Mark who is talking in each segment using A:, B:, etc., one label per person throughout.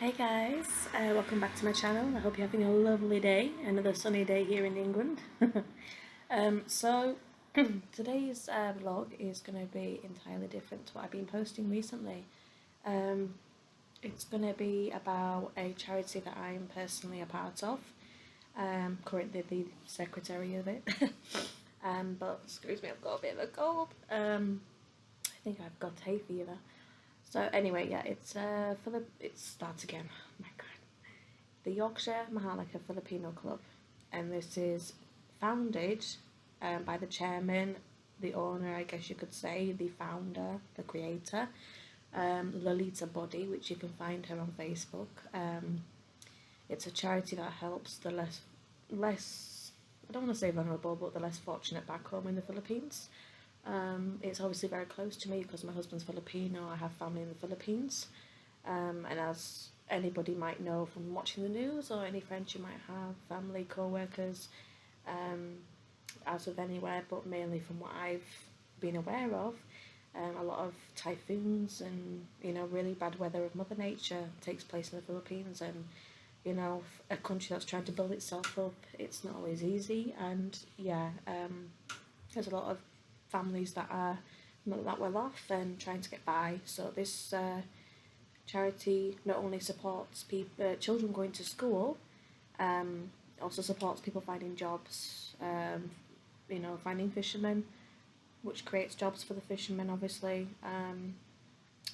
A: Hey guys, welcome back to my channel. I hope you're having a lovely day, another sunny day here in England. So today's vlog is going to be entirely different to what I've been posting recently. Um, it's going to be about a charity that I'm personally a part of. Currently the secretary of it. But excuse me, I've got a bit of a cold. I think I've got hay fever. So anyway, yeah, it starts again. Oh my God. The Yorkshire Maharlika Filipino Club, and this is founded by the chairman, the owner, I guess you could say, the founder, the creator, Lolita Body, which you can find her on Facebook. It's a charity that helps the less, I don't want to say vulnerable, but the less fortunate back home in the Philippines. It's obviously very close to me because my husband's Filipino. I have family in the Philippines, and as anybody might know from watching the news or any friends you might have, family, co-workers, out of anywhere, but mainly from what I've been aware of, a lot of typhoons and really bad weather of Mother Nature takes place in the Philippines, and a country that's trying to build itself up, it's not always easy, and there's a lot of families that are not that well off and trying to get by. So this charity not only supports children going to school, also supports people finding jobs, finding fishermen, which creates jobs for the fishermen, obviously.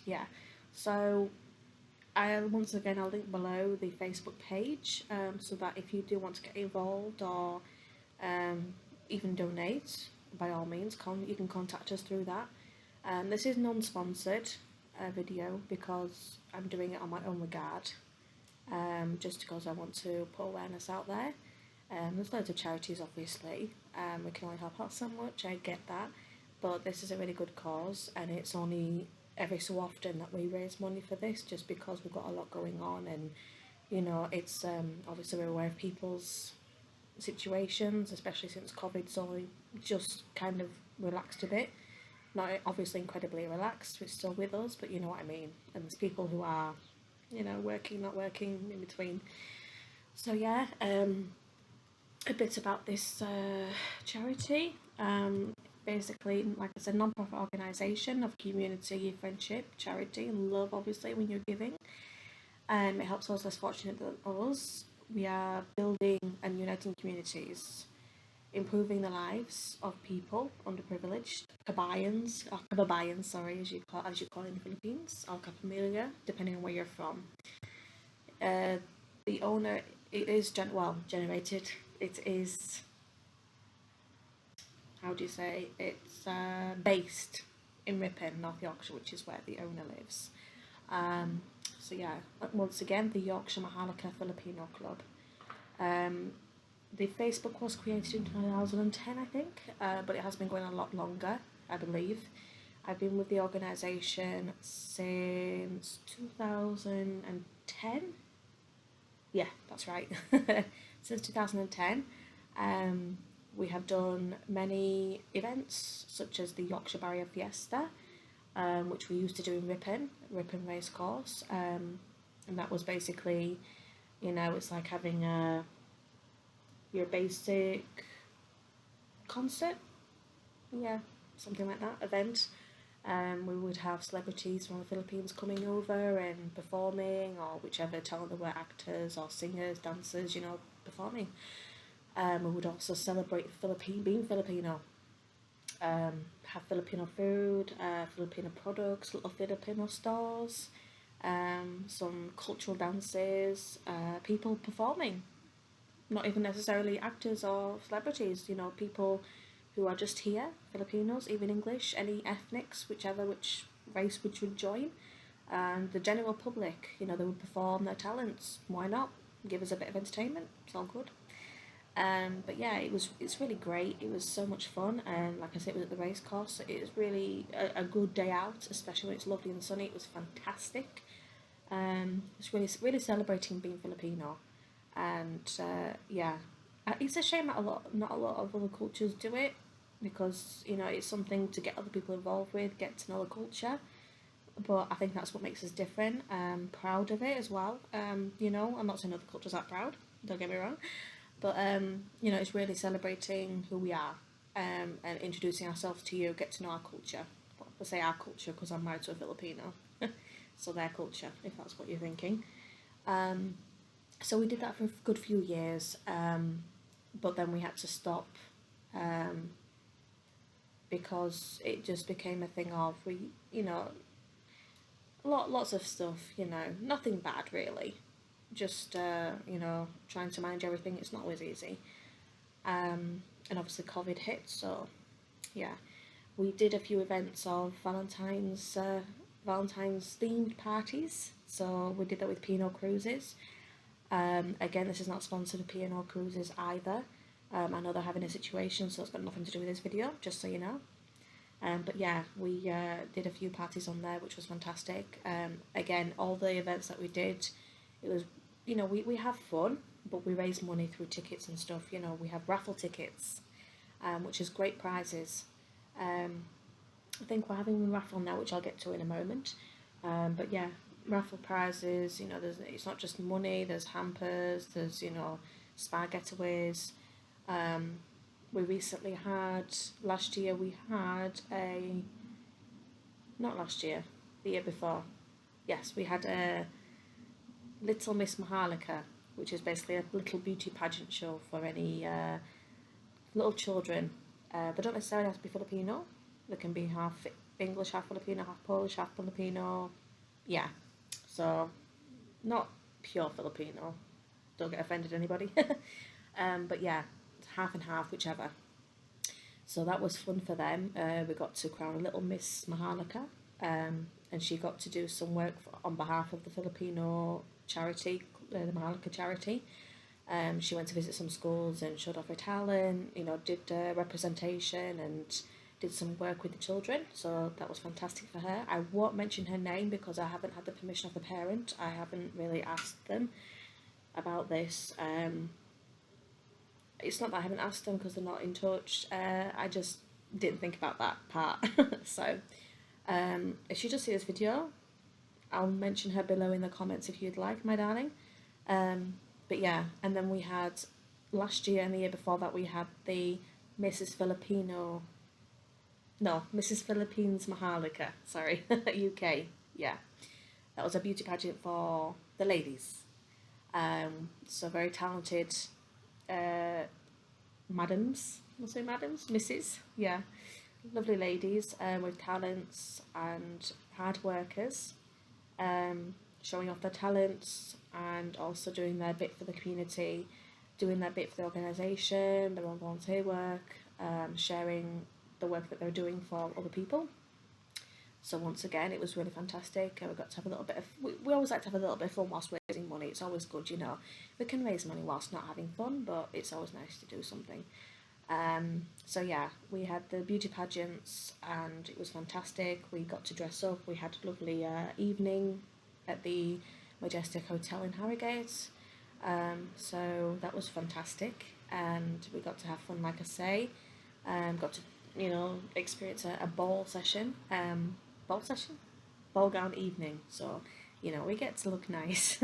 A: Yeah, so once again, I'll link below the Facebook page, so that if you do want to get involved or even donate, by all means, you can contact us through that. This is non-sponsored video because I'm doing it on my own regard, just because I want to put awareness out there. There's loads of charities, obviously. We can only help out so much, I get that, but this is a really good cause, and it's only every so often that we raise money for this, just because we've got a lot going on, and it's obviously we're aware of people's situations, especially since COVID's only just kind of relaxed a bit. Not obviously incredibly relaxed, it's still with us, but you know what I mean. And there's people who are, working, not working, in between. So yeah, a bit about this charity. Basically, like I said, non-profit organisation of community, friendship, charity, and love, obviously, when you're giving. It helps those less fortunate than us. We are building and uniting communities, improving the lives of people underprivileged, kabayans, sorry, as you call it in the Philippines, or kapamilya, depending on where you're from. The owner, it is generated. It is, how do you say? It's based in Ripon, North Yorkshire, which is where the owner lives. So yeah, once again, the Yorkshire Maharlika Filipino Club. The Facebook was created in 2010, I think, but it has been going a lot longer, I believe. I've been with the organisation since 2010. Yeah, that's right. Since 2010. We have done many events, such as the Yorkshire Barrier Fiesta, which we used to do in Ripon Racecourse. And that was basically, it's like having your basic concert, yeah, something like that, event. We would have celebrities from the Philippines coming over and performing, or whichever talent there were, actors or singers, dancers, performing. We would also celebrate being Filipino, have Filipino food, Filipino products, little Filipino stores, some cultural dances, people performing, not even necessarily actors or celebrities, people who are just here, Filipinos, even English, any ethnics, which race which would join, and the general public, they would perform their talents. Why not? Give us a bit of entertainment. It's all good. But yeah, it's really great. It was so much fun, and like I said, it was at the race course. It was really a good day out, especially when it's lovely and sunny. It was fantastic. It's really celebrating being Filipino, and yeah, it's a shame that not a lot of other cultures do it, because it's something to get other people involved with, get to know the culture. but I think that's what makes us different. Proud of it as well. You know, I'm not saying other cultures aren't proud, don't get me wrong, but you know, it's really celebrating who we are, and introducing ourselves to you, get to know our culture. Well, I say our culture because I'm married to a Filipino, so their culture, if that's what you're thinking. Um, so we did that for a good few years, but then we had to stop, um, because it just became a thing of you know, lots of stuff, you know, nothing bad really. Just you know, trying to manage everything. It's not always easy. And obviously COVID hit, so yeah, we did a few events of Valentine's themed parties. So we did that with P&O Cruises. Again, this is not sponsored by P&O Cruises either. I know they're having a situation, so it's got nothing to do with this video, just so you know. But yeah, we did a few parties on there, which was fantastic. Again, all the events that we did, it was, you know, we have fun, but we raise money through tickets and stuff. You know, we have raffle tickets, which is great prizes. Um, I think we're having a raffle now, which I'll get to in a moment. But yeah, raffle prizes, you know, it's not just money, there's hampers, there's, you know, spa getaways. We recently had, last year we had not last year, the year before, yes, we had a Little Miss Maharlika, which is basically a little beauty pageant show for any little children. They don't necessarily have to be Filipino, they can be half English, half Filipino, half Polish, half Filipino, yeah, so not pure Filipino, don't get offended anybody. But yeah, half and half, whichever. So that was fun for them. We got to crown a little Miss Maharlika, and she got to do some work on behalf of the Filipino charity, the Maharlika charity. She went to visit some schools and showed off her talent, you know, did representation and did some work with the children. So that was fantastic for her. I won't mention her name because I haven't had the permission of the parent. I haven't really asked them about this. It's not that I haven't asked them because they're not in touch. I just didn't think about that part. So if you just see this video, I'll mention her below in the comments if you'd like, my darling. But yeah, and then we had last year and the year before that we had the Mrs. Filipino, no, Mrs. Philippines Maharlika, sorry, UK, yeah. That was a beauty pageant for the ladies. So very talented madams, we'll say madams, Mrs. Yeah, lovely ladies with talents and hard workers, showing off their talents and also doing their bit for the community, doing their bit for the organisation, their own volunteer work, sharing the work that they're doing for other people. So once again, it was really fantastic. We got to have a little bit of, we always like to have a little bit of fun whilst raising money. It's always good, you know. We can raise money whilst not having fun, but it's always nice to do something. So yeah, we had the beauty pageants and it was fantastic. We got to dress up. We had a lovely evening at the Majestic Hotel in Harrogate. So that was fantastic and we got to have fun, like I say. Got to, you know, experience a ball session. Ball gown evening. So, you know, we get to look nice.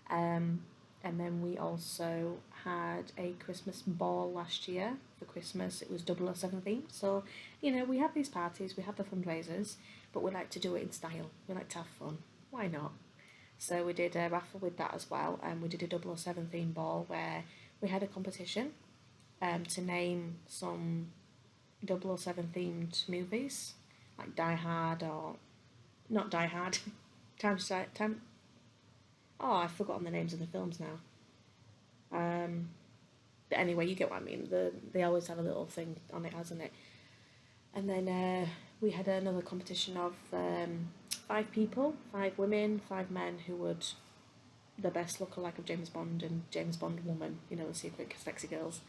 A: And then we also had a Christmas ball last year for Christmas. It was 007 themed. So, you know, we have these parties, we have the fundraisers, but we like to do it in style. We like to have fun. Why not? So we did a raffle with that as well, and we did a 007 themed ball where we had a competition to name some 007 themed movies, like Die Hard or not Die Hard. Time. Oh, I've forgotten the names of the films now. But anyway, you get what I mean. They always have a little thing on it, hasn't it? And then we had another competition of 5 people, 5 women, 5 men who would the best lookalike of James Bond and James Bond woman, you know, the secret sexy girls.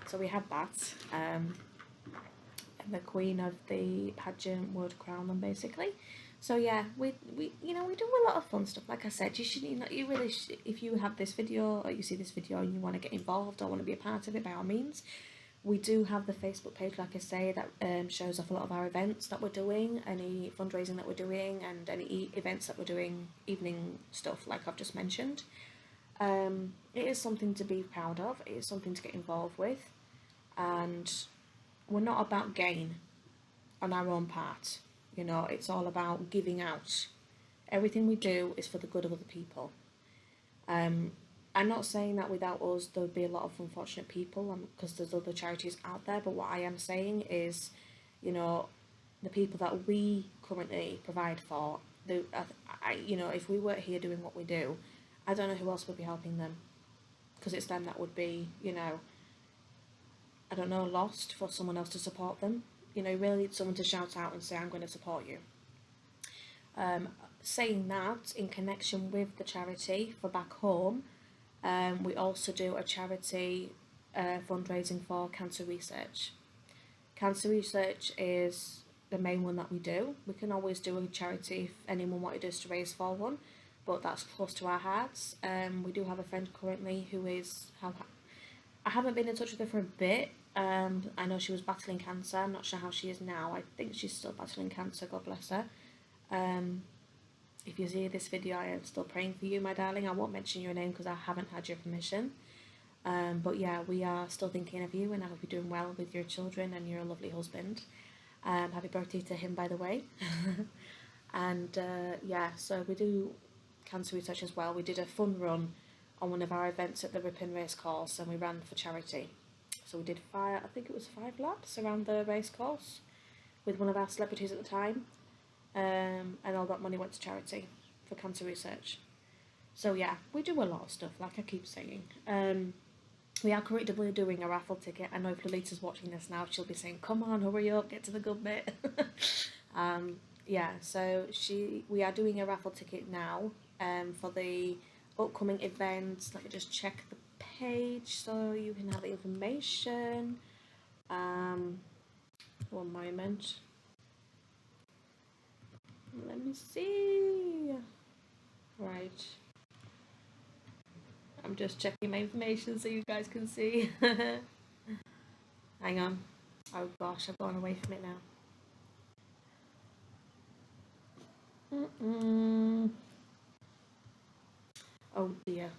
A: So we had that. And the queen of the pageant would crown them basically. So yeah, we you know, we do a lot of fun stuff. Like I said, you should, you know, you really should, if you have this video or you see this video and you want to get involved or want to be a part of it, by all means, We do have the Facebook page, like I say, that shows off a lot of our events that we're doing, any fundraising that we're doing, and any events that we're doing, evening stuff like I've just mentioned. It is something to be proud of, it is something to get involved with, and we're not about gain on our own part. You know, it's all about giving out. Everything we do is for the good of other people. I'm not saying that without us there would be a lot of unfortunate people, because there's other charities out there, but what I am saying is, you know, the people that we currently provide for, if we weren't here doing what we do, I don't know who else would be helping them, because it's them that would be, I don't know, lost for someone else to support them. You really need someone to shout out and say, I'm going to support you. Saying that, in connection with the charity for back home, we also do a charity fundraising for cancer research. Cancer research is the main one that we do. We can always do a charity if anyone wanted us to raise for one, but that's close to our hearts. We do have a friend currently who is, I haven't been in touch with her for a bit. I know she was battling cancer. I'm not sure how she is now. I think she's still battling cancer, God bless her. If you see this video, I am still praying for you, my darling. I won't mention your name because I haven't had your permission. But yeah, we are still thinking of you, and I hope you're doing well with your children and your lovely husband. Happy birthday to him, by the way. And yeah, so we do cancer research as well. We did a fun run on one of our events at the Ripon Racecourse, and we ran for charity. So we did I think it was 5 laps around the racecourse with one of our celebrities at the time. And all that money went to charity for cancer research. So yeah, we do a lot of stuff, like I keep saying. We are currently doing a raffle ticket. I know if Lolita's watching this now, she'll be saying, come on, hurry up, get to the good bit. Yeah, so we are doing a raffle ticket now for the upcoming events. Let me just check the page so you can have the information. One moment. Let me see. Right. I'm just checking my information so you guys can see. Hang on. Oh gosh, I've gone away from it now. Oh dear.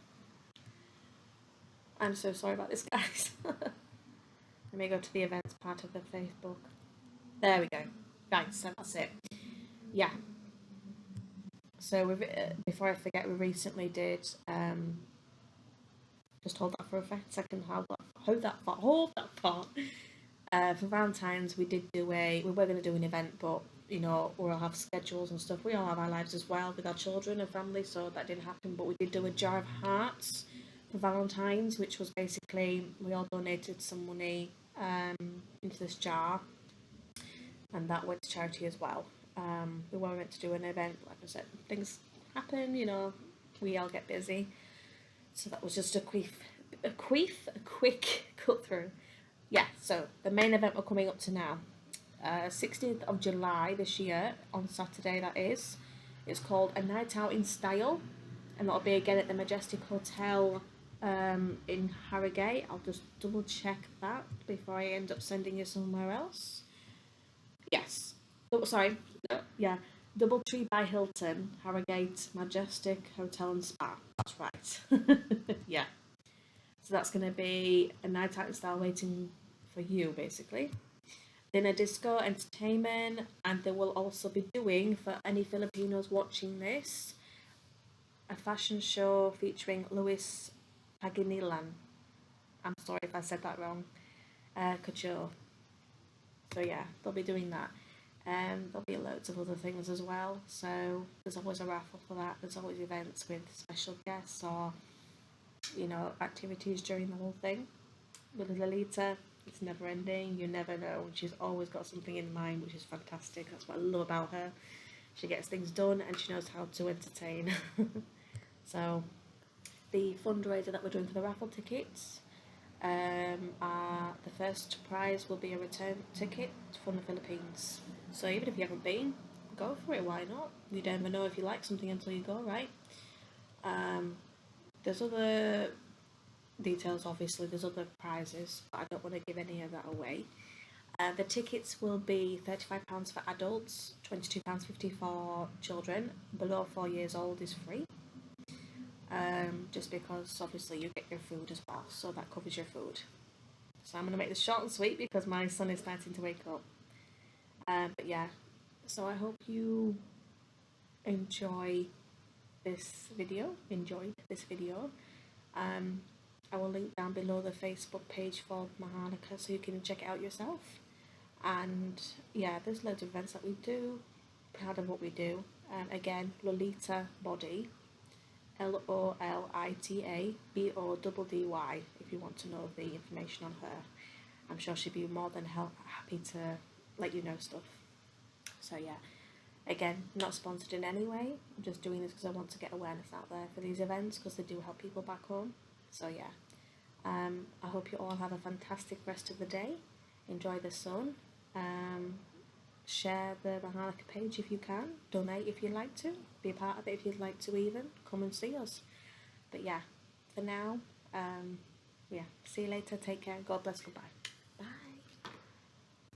A: I'm so sorry about this, guys. Let me go to the events part of the Facebook. There we go. Right, so that's it. Yeah. So before I forget, we recently did. Just hold that for a second. Hold that thought. For Valentine's, we were going to do an event, but we all have schedules and stuff. We all have our lives as well with our children and family, so that didn't happen. But we did do a jar of hearts for Valentine's, which was basically we all donated some money into this jar, and that went to charity as well. We were meant to do an event, like I said, things happen, we all get busy. So that was just a quick cut through. Yeah, so the main event we're coming up to now, 16th of July this year, on Saturday that is. It's called A Night Out in Style, and that'll be again at the Majestic Hotel in Harrogate. I'll just double check that before I end up sending you somewhere else. Yes. Oh, sorry. No, yeah. Doubletree by Hilton, Harrogate Majestic Hotel and Spa. That's right. Yeah. So that's going to be a night out in style waiting for you, basically. Dinner, disco, entertainment, and they will also be doing, for any Filipinos watching this, a fashion show featuring Luis Paginilan. I'm sorry if I said that wrong. Couture. So yeah, they'll be doing that. There'll be loads of other things as well. So there's always a raffle for that. There's always events with special guests or activities during the whole thing. With Lolita, it's never ending. You never know. She's always got something in mind, which is fantastic. That's what I love about her. She gets things done and she knows how to entertain. So the fundraiser that we're doing for the raffle tickets, the first prize will be a return ticket from the Philippines. So even if you haven't been, go for it. Why not? You never know if you like something until you go, right? There's other details. Obviously there's other prizes, but I don't want to give any of that away. The tickets will be £35 for adults, £22.50 for children. Below 4 years old is free. Just because obviously you get your food as well, so that covers your food. So I'm going to make this short and sweet because my son is starting to wake up. But yeah, so I hope you enjoyed this video. I will link down below the Facebook page for Maharlika so you can check it out yourself. And yeah, there's loads of events that we do. Proud of what we do. Again, Lolita Body, Lolita Boddy, if you want to know the information on her. I'm sure she'd be more than happy to let you know stuff. So yeah, again, not sponsored in any way. I'm just doing this because I want to get awareness out there for these events because they do help people back home. So yeah, I hope you all have a fantastic rest of the day. Enjoy the sun. Share the Maharlika page if you can. Donate if you'd like to. Be a part of it if you'd like to even. Come and see us. But yeah, for now, yeah, see you later. Take care. God bless. Goodbye.